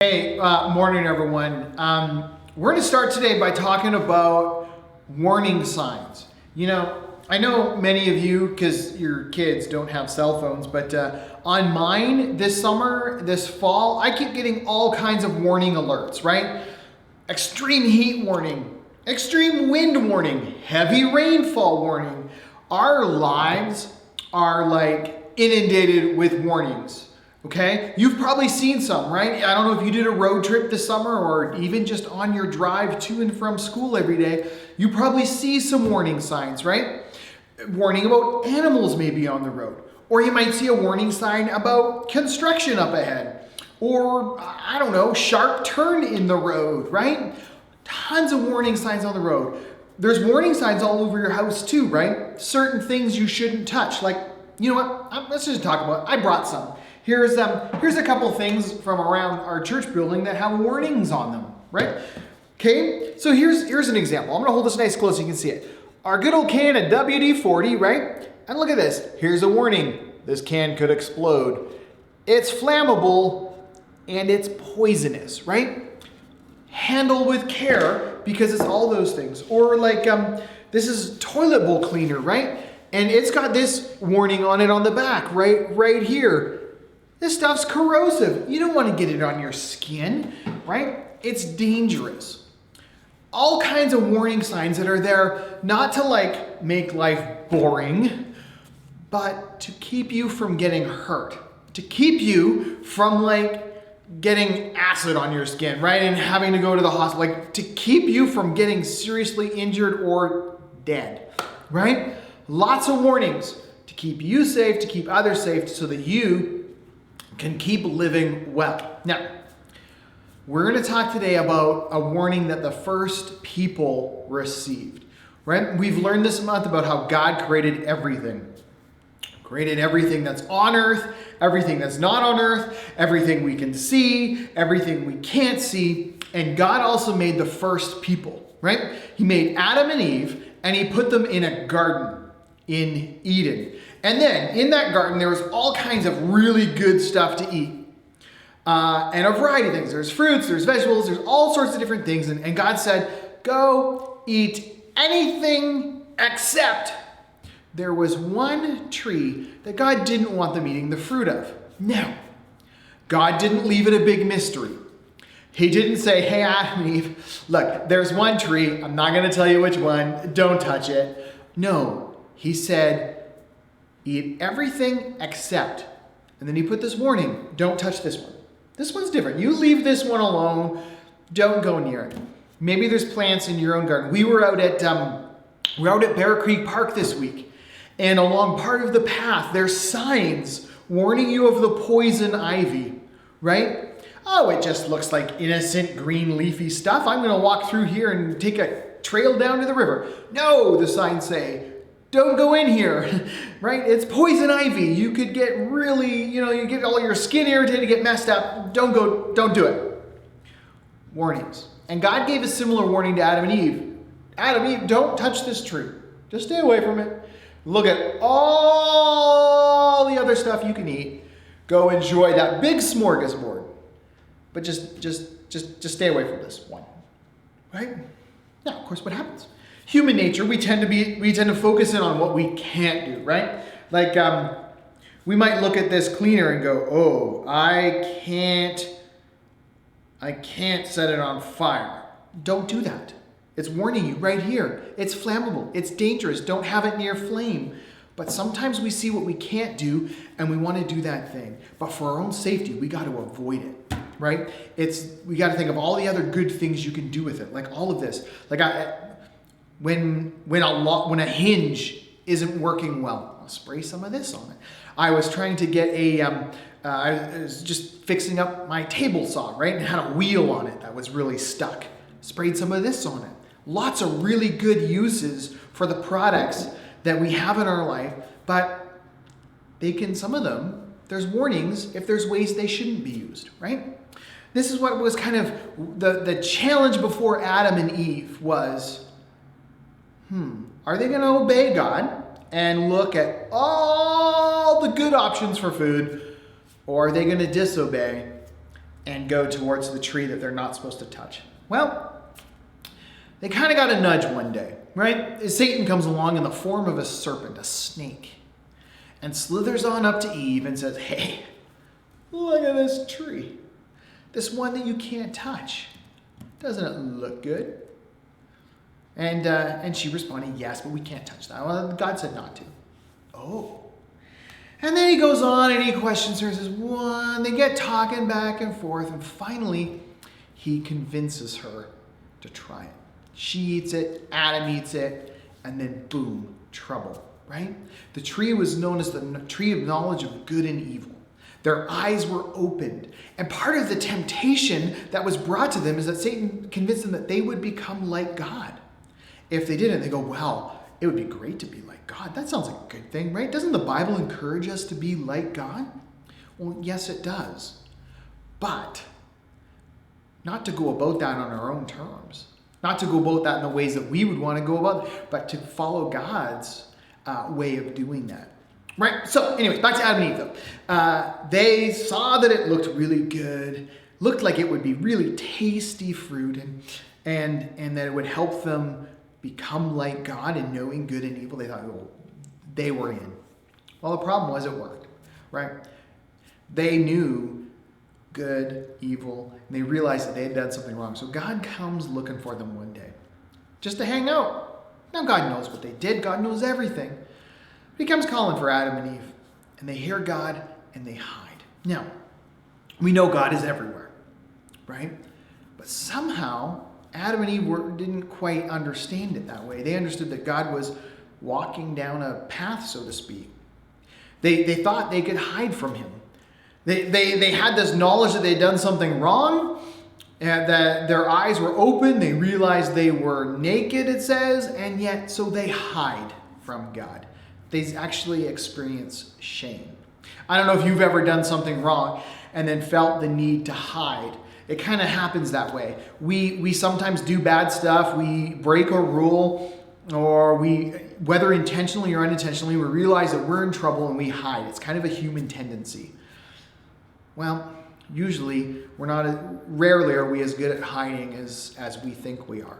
Hey, morning everyone. We're going to start today by talking about warning signs. I know many of you, because your kids don't have cell phones, but on mine this summer, this fall, I keep getting all kinds of warning alerts, right? Extreme heat warning, extreme wind warning, heavy rainfall warning. Our lives are like inundated with warnings. Okay, you've probably seen some, right? I don't know if you did a road trip this summer or even just on your drive to and from school every day, you probably see some warning signs, right? Warning about animals maybe on the road. Or you might see a warning sign about construction up ahead. Or, I don't know, sharp turn in the road, right? Tons of warning signs on the road. There's warning signs all over your house too, right? Certain things you shouldn't touch. Like, you know what? Let's just talk about it. I brought some. Here's a couple things from around our church building that have warnings on them, right? Okay, so here's an example. I'm gonna hold this nice close so you can see it. Our good old can of WD-40, right? And look at this. Here's a warning. This can could explode. It's flammable and it's poisonous, right? Handle with care because it's all those things. Or like this is toilet bowl cleaner, right? And it's got this warning on it on the back, right here. This stuff's corrosive. You don't want to get it on your skin, right? It's dangerous. All kinds of warning signs that are there not to like make life boring, but to keep you from getting hurt, to keep you from like getting acid on your skin, right? And having to go to the hospital, like to keep you from getting seriously injured or dead, right? Lots of warnings to keep you safe, to keep others safe so that you can keep living well. Now, we're going to talk today about a warning that the first people received, right? We've learned this month about how God created everything. Created everything that's on earth, everything that's not on earth, everything we can see, everything we can't see. And God also made the first people, right? He made Adam and Eve, and he put them in a garden in Eden. And then in that garden, there was all kinds of really good stuff to eat. And a variety of things. There's fruits, there's vegetables, there's all sorts of different things. And God said, go eat anything except there was one tree that God didn't want them eating the fruit of. Now, God didn't leave it a big mystery. He didn't say, hey, Adam and Eve, look, there's one tree. I'm not going to tell you which one. Don't touch it. No, he said, eat everything except, and then he put this warning, don't touch this one. This one's different. You leave this one alone. Don't go near it. Maybe there's plants in your own garden. We were out at Bear Creek Park this week, and along part of the path, there's signs warning you of the poison ivy, right? Oh, it just looks like innocent green leafy stuff. I'm going to walk through here and take a trail down to the river. No, the signs say, don't go in here, right? It's poison ivy. You could get really, you get all your skin irritated, get messed up. Don't do it. Warnings. And God gave a similar warning to Adam and Eve. Adam and Eve, don't touch this tree. Just stay away from it. Look at all the other stuff you can eat. Go enjoy that big smorgasbord. But just stay away from this one, right? Now, of course, what happens? Human nature, we tend to focus in on what we can't do, right? Like we might look at this cleaner and go, oh, I can't set it on fire. Don't do that. It's warning you right here. It's flammable. It's dangerous. Don't have it near flame. But sometimes we see what we can't do and we want to do that thing. But for our own safety, we got to avoid it, right? We got to think of all the other good things you can do with it, like all of this. Like when a hinge isn't working well, I'll spray some of this on it. I was trying to get I was just fixing up my table saw, right? And it had a wheel on it that was really stuck. Sprayed some of this on it. Lots of really good uses for the products that we have in our life, but some of them, there's warnings if there's ways they shouldn't be used, right? This is what was kind of the challenge before Adam and Eve was, are they going to obey God and look at all the good options for food, or are they going to disobey and go towards the tree that they're not supposed to touch. Well, they kind of got a nudge one day, right? Satan comes along in the form of a serpent, a snake, and slithers on up to Eve and says, hey, look at this tree. This one that you can't touch. Doesn't it look good? And she responded, yes, but we can't touch that. Well, God said not to. Oh. And then he goes on and he questions her and says, one. They get talking back and forth. And finally, he convinces her to try it. She eats it. Adam eats it. And then boom, trouble, right? The tree was known as the tree of knowledge of good and evil. Their eyes were opened. And part of the temptation that was brought to them is that Satan convinced them that they would become like God. If they didn't, they go, well, it would be great to be like God. That sounds like a good thing, right? Doesn't the Bible encourage us to be like God? Well, yes, it does. But not to go about that on our own terms. Not to go about that in the ways that we would want to go about it, but to follow God's way of doing that. Right? So anyways, back to Adam and Eve though. They saw that it looked really good, looked like it would be really tasty fruit, and that it would help them become like God in knowing good and evil. They thought, well, they were in. Well, the problem was it worked, right? They knew good, evil, and they realized that they had done something wrong. So God comes looking for them one day, just to hang out. Now God knows what they did. God knows everything. He comes calling for Adam and Eve, and they hear God and they hide. Now, we know God is everywhere, right? But somehow Adam and Eve didn't quite understand it that way. They understood that God was walking down a path, so to speak. They thought they could hide from him. They had this knowledge that they'd done something wrong, and that their eyes were open. They realized they were naked, it says, and yet so they hide from God. They actually experience shame. I don't know if you've ever done something wrong and then felt the need to hide. It kind of happens that way. We sometimes do bad stuff. We break a rule, or whether intentionally or unintentionally, we realize that we're in trouble and we hide. It's kind of a human tendency. Well, usually rarely are we as good at hiding as we think we are.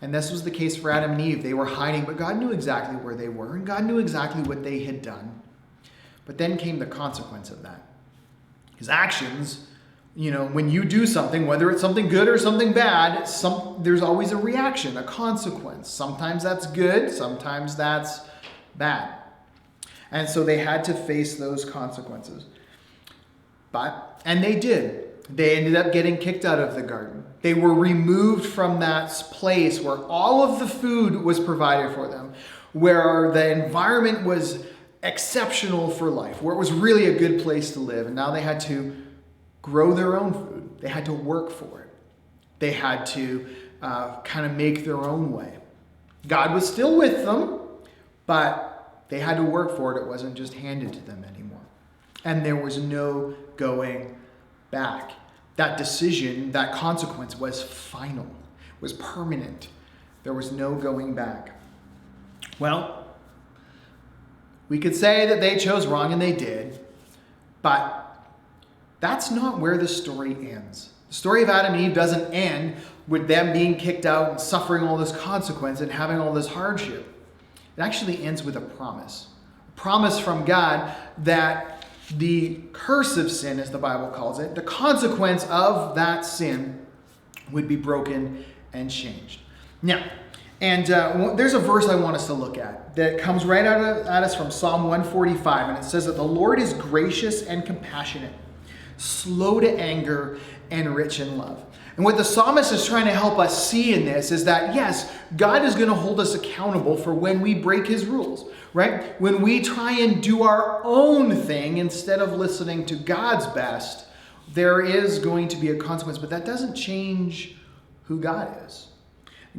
And this was the case for Adam and Eve. They were hiding, but God knew exactly where they were, and God knew exactly what they had done. But then came the consequence of that. His actions, when you do something, whether it's something good or something bad, there's always a reaction, a consequence. Sometimes that's good, sometimes that's bad. And so they had to face those consequences. And they did. They ended up getting kicked out of the garden. They were removed from that place where all of the food was provided for them, where the environment was exceptional for life, where it was really a good place to live. And now they had to grow their own food. They had to work for it. They had to kind of make their own way. God was still with them, but they had to work for it. It wasn't just handed to them anymore. And there was no going back. That decision, that consequence was final, was permanent. There was no going back. Well, we could say that they chose wrong, and they did, but that's not where the story ends. The story of Adam and Eve doesn't end with them being kicked out and suffering all this consequence and having all this hardship. It actually ends with a promise from God that the curse of sin, as the Bible calls it, the consequence of that sin would be broken and changed. Now, and there's a verse I want us to look at that comes right at us from Psalm 145, and it says that the Lord is gracious and compassionate, slow to anger, and rich in love. And what the psalmist is trying to help us see in this is that, yes, God is going to hold us accountable for when we break his rules, right? When we try and do our own thing instead of listening to God's best, there is going to be a consequence, but that doesn't change who God is.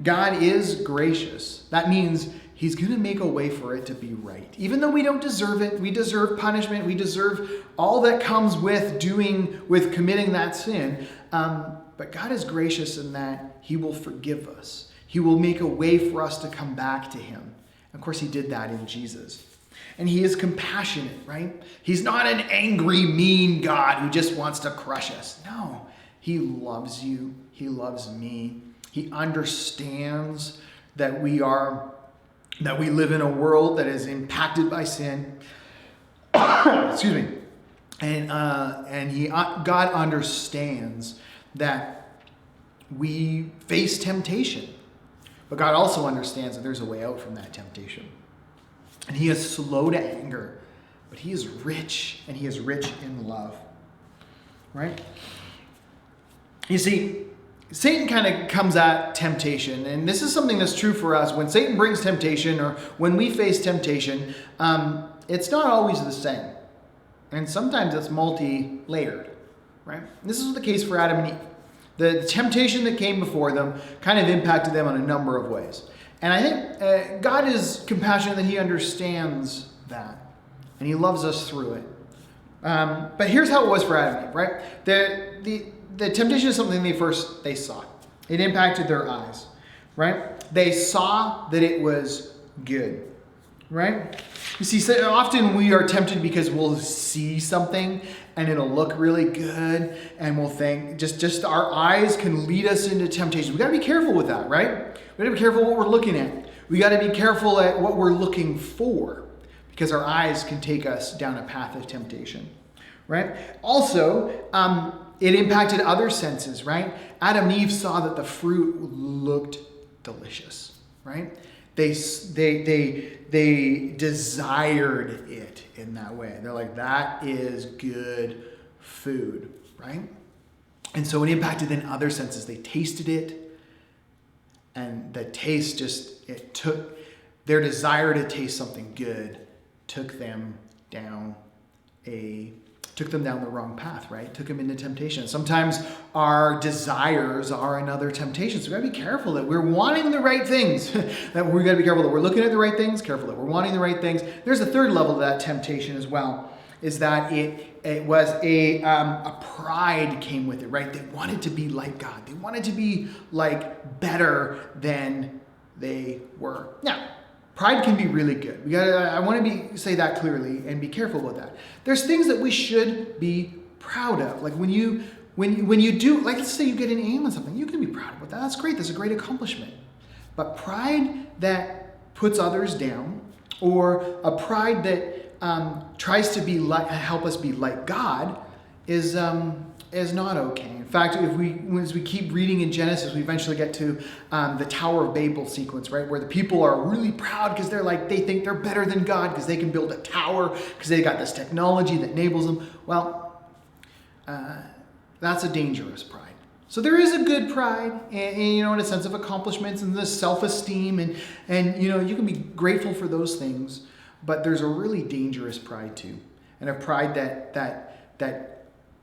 God is gracious. That means he's going to make a way for it to be right. Even though we don't deserve it, we deserve punishment, we deserve all that comes with committing that sin. But God is gracious in that he will forgive us. He will make a way for us to come back to him. Of course, he did that in Jesus. And he is compassionate, right? He's not an angry, mean God who just wants to crush us. No, He loves you. He loves me. He understands that we live in a world that is impacted by sin. Excuse me. And God understands that we face temptation. But God also understands that there's a way out from that temptation. And he is slow to anger, but he is rich, and he is rich in love. Right? You see, Satan kind of comes at temptation, and this is something that's true for us. When Satan brings temptation, or when we face temptation, it's not always the same. And sometimes it's multi-layered, right? This is the case for Adam and Eve. The temptation that came before them kind of impacted them in a number of ways. And I think God is compassionate, that he understands that. And he loves us through it. But here's how it was for Adam and Eve, right? The temptation is something they saw. It impacted their eyes, right? They saw that it was good, right? You see, so often we are tempted because we'll see something and it'll look really good, and we'll think, just our eyes can lead us into temptation. We got to be careful with that, right? We got to be careful what we're looking at. We got to be careful at what we're looking for, because our eyes can take us down a path of temptation, right? Also, it impacted other senses, right? Adam and Eve saw that the fruit looked delicious, right? They desired it in that way. They're like, that is good food, right? And so it impacted then other senses. They tasted it, and the taste it took their desire to taste something good, took them down the wrong path, right? Took them into temptation. Sometimes our desires are another temptation. So we gotta be careful that we're wanting the right things. That we gotta be careful that we're looking at the right things, careful that we're wanting the right things. There's a third level to that temptation as well, is that it was a pride came with it, right? They wanted to be like God. They wanted to be like better than they were. Now, pride can be really good. I want to say that clearly and be careful with that. There's things that we should be proud of. Like when you do, like let's say you get an aim on something, you can be proud of that. That's great. That's a great accomplishment. But pride that puts others down, or a pride that tries to help us be like God, is not okay. In fact, as we keep reading in Genesis, we eventually get to the Tower of Babel sequence, right? Where the people are really proud because they think they're better than God because they can build a tower because they got this technology that enables them. Well, that's a dangerous pride. So there is a good pride, and in a sense of accomplishments and the self-esteem, and you can be grateful for those things, but there's a really dangerous pride too, and a pride that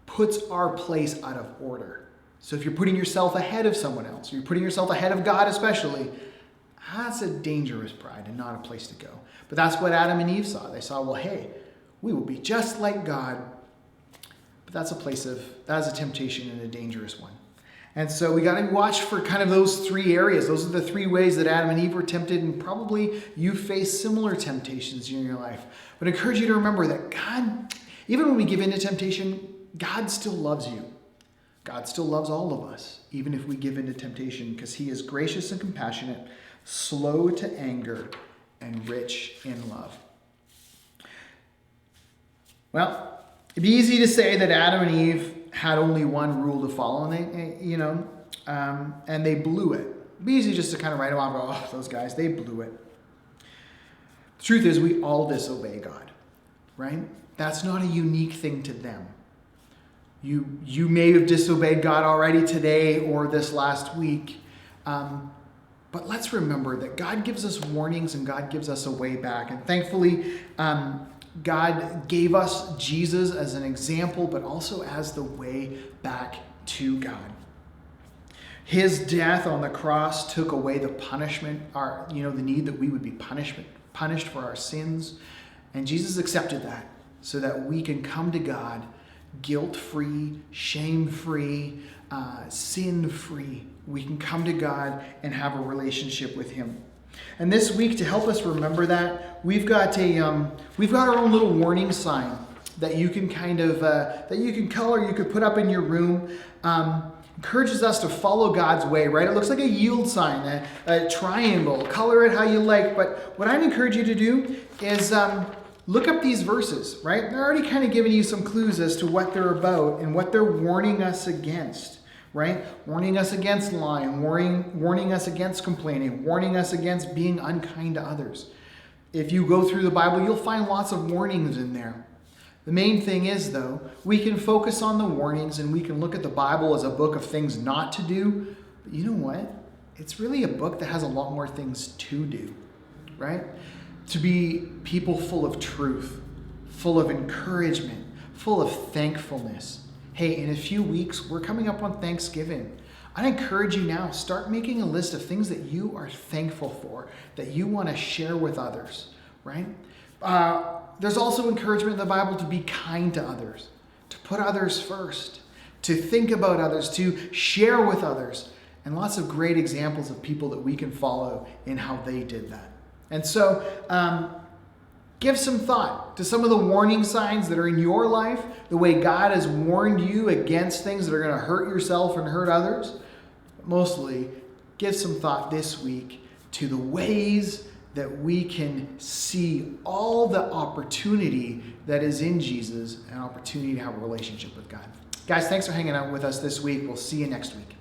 puts our place out of order. So if you're putting yourself ahead of someone else, or you're putting yourself ahead of God especially, that's a dangerous pride and not a place to go. But that's what Adam and Eve saw. They saw, well, hey, we will be just like God. But that's a temptation and a dangerous one. And so we got to watch for kind of those three areas. Those are the three ways that Adam and Eve were tempted, and probably you face similar temptations in your life. But I encourage you to remember that God, even when we give in to temptation, God still loves you. God still loves all of us, even if we give in to temptation, because he is gracious and compassionate, slow to anger, and rich in love. Well, it'd be easy to say that Adam and Eve had only one rule to follow, and they blew it. It'd be easy just to kind of write them off, those guys, they blew it. The truth is, we all disobey God, right? That's not a unique thing to them. You may have disobeyed God already today or this last week, but let's remember that God gives us warnings and God gives us a way back. And thankfully, God gave us Jesus as an example, but also as the way back to God. His death on the cross took away the punishment, the need that we would be punished for our sins. And Jesus accepted that so that we can come to God guilt-free, shame-free, sin-free. We can come to God and have a relationship with him. And this week, to help us remember that, we've got our own little warning sign that you can kind of, that you can color, you could put up in your room. Encourages us to follow God's way, right? It looks like a yield sign, a triangle. Color it how you like. But what I'd encourage you to do is look up these verses, right? They're already kind of giving you some clues as to what they're about and what they're warning us against, right? Warning us against lying, warning us against complaining, warning us against being unkind to others. If you go through the Bible, you'll find lots of warnings in there. The main thing is, though, we can focus on the warnings and we can look at the Bible as a book of things not to do. But you know what? It's really a book that has a lot more things to do, right? To be people full of truth, full of encouragement, full of thankfulness. Hey, in a few weeks, we're coming up on Thanksgiving. I encourage you now, start making a list of things that you are thankful for, that you want to share with others, right? There's also encouragement in the Bible to be kind to others, to put others first, to think about others, to share with others, and lots of great examples of people that we can follow in how they did that. And so give some thought to some of the warning signs that are in your life, the way God has warned you against things that are going to hurt yourself and hurt others. But mostly, give some thought this week to the ways that we can see all the opportunity that is in Jesus, an opportunity to have a relationship with God. Guys, thanks for hanging out with us this week. We'll see you next week.